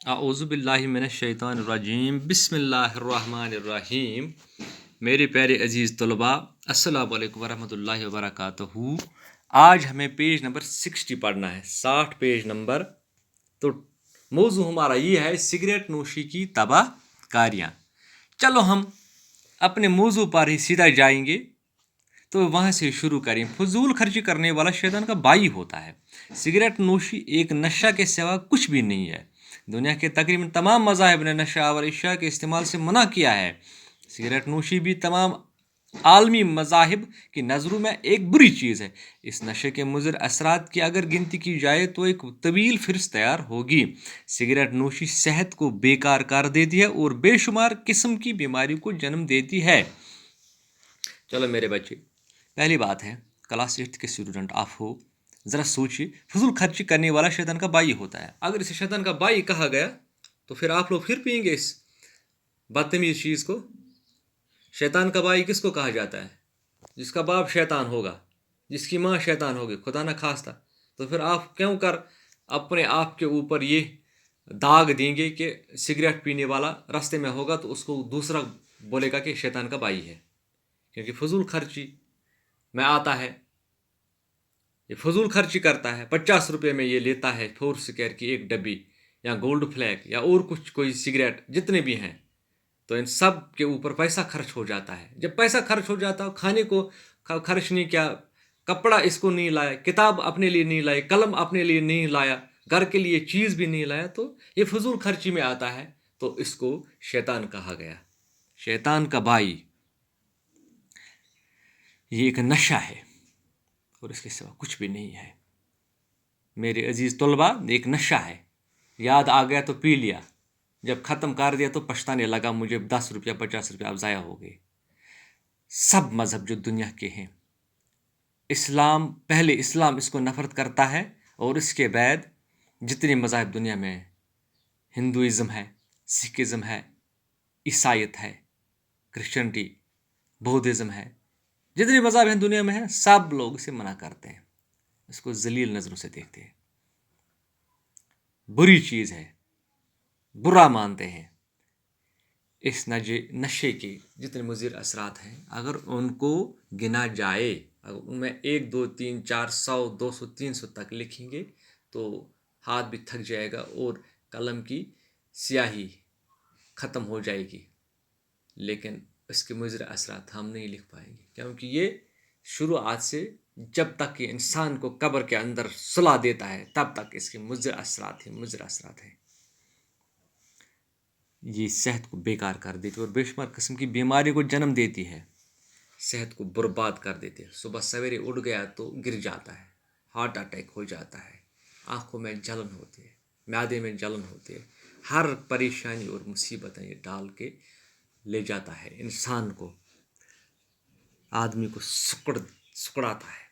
اعوذ باللہ من الشیطان الرجیم بسم اللہ الرحمن الرحیم. میرے پیارے عزیز طلباء، السلام علیکم ورحمۃ اللہ وبرکاتہ. آج ہمیں پیج نمبر 60 پڑھنا ہے، 60 پیج نمبر. تو موضوع ہمارا یہ ہے سگریٹ نوشی کی تباہ کاریاں. چلو ہم اپنے موضوع پر ہی سیدھا جائیں گے، تو وہاں سے شروع کریں. فضول خرچی کرنے والا شیطان کا بھائی ہوتا ہے. سگریٹ نوشی ایک نشہ کے سوا کچھ بھی نہیں ہے. دنیا کے تقریباً تمام مذاہب نے نشہ آور اشیاء کے استعمال سے منع کیا ہے. سگریٹ نوشی بھی تمام عالمی مذاہب کی نظروں میں ایک بری چیز ہے. اس نشے کے مضر اثرات کی اگر گنتی کی جائے تو ایک طویل فہرست تیار ہوگی. سگریٹ نوشی صحت کو بیکار کر دیتی ہے اور بے شمار قسم کی بیماری کو جنم دیتی ہے. چلو میرے بچے، پہلی بات ہے، کلاس 8 کے اسٹوڈنٹ آپ ہو، ذرا سوچیے، فضول خرچی کرنے والا شیطان کا بھائی ہوتا ہے. اگر اسے شیطان کا بھائی کہا گیا تو پھر آپ لوگ پھر پئیں گے اس بدتمیز چیز کو. شیطان کا بھائی کس کو کہا جاتا ہے؟ جس کا باپ شیطان ہوگا، جس کی ماں شیطان ہوگی، خدا نہ خواستہ. تو پھر آپ کیوں کر اپنے آپ کے اوپر یہ داغ دیں گے کہ سگریٹ پینے والا راستے میں ہوگا تو اس کو دوسرا بولے گا کہ شیطان کا بھائی ہے. کیونکہ فضول خرچی میں آتا ہے، یہ فضول خرچی کرتا ہے. 50 روپے میں یہ لیتا ہے فور سکیئر کی ایک ڈبی، یا گولڈ فلیگ، یا اور کچھ کوئی سگریٹ جتنے بھی ہیں. تو ان سب کے اوپر پیسہ خرچ ہو جاتا ہے. جب پیسہ خرچ ہو جاتا ہے، کھانے کو خرچ نہیں کیا، کپڑا اس کو نہیں لایا، کتاب اپنے لیے نہیں لایا، قلم اپنے لیے نہیں لایا، گھر کے لیے چیز بھی نہیں لایا، تو یہ فضول خرچی میں آتا ہے. تو اس کو شیطان کہا گیا، شیطان کا بھائی. یہ ایک نشہ ہے اور اس کے سوا کچھ بھی نہیں ہے. میرے عزیز طلباء، ایک نشہ ہے. یاد آ گیا تو پی لیا، جب ختم کر دیا تو پچھتانے لگا مجھے 10 روپیہ 50 روپیہ اب ضائع ہو گئے. سب مذہب جو دنیا کے ہیں، پہلے اسلام اس کو نفرت کرتا ہے، اور اس کے بعد جتنے مذاہب دنیا میں ہیں، ہندوازم ہے، سکھزم ہے، عیسائیت ہے، کرسچنٹی، بودھزم ہے، جتنے مذہب ہیں دنیا میں ہیں، سب لوگ اسے منع کرتے ہیں، اس کو ذلیل نظروں سے دیکھتے ہیں، بری چیز ہے، برا مانتے ہیں. اس نشے کے جتنے مضر اثرات ہیں، اگر ان کو گنا جائے، اگر ان میں 1 2 3 4 100 200 300 تک لکھیں گے تو ہاتھ بھی تھک جائے گا اور قلم کی سیاہی ختم ہو جائے گی. لیکن اس کے مضر اثرات ہم نہیں لکھ پائیں گے، کیونکہ یہ شروعات سے جب تک کہ انسان کو قبر کے اندر سلا دیتا ہے تب تک اس کے مضر اثرات ہیں. یہ صحت کو بیکار کر دیتی ہے اور بے شمار قسم کی بیماری کو جنم دیتی ہے، صحت کو برباد کر دیتی ہے. صبح سویرے اٹھ گیا تو گر جاتا ہے، ہارٹ اٹیک ہو جاتا ہے، آنکھوں میں جلن ہوتی ہے، معدے میں جلن ہوتی ہے. ہر پریشانی اور مصیبتیں یہ ڈال کے لے جاتا ہے انسان کو، آدمی کو سکڑاتا ہے،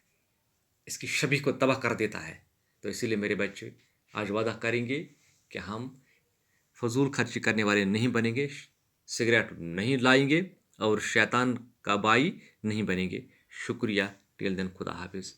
اس کی شبیہ کو تباہ کر دیتا ہے. تو اسی لیے میرے بچے آج وعدہ کریں گے کہ ہم فضول خرچی کرنے والے نہیں بنیں گے، سگریٹ نہیں لائیں گے، اور شیطان کا بھائی نہیں بنیں گے. شکریہ. ٹل دین، خدا حافظ.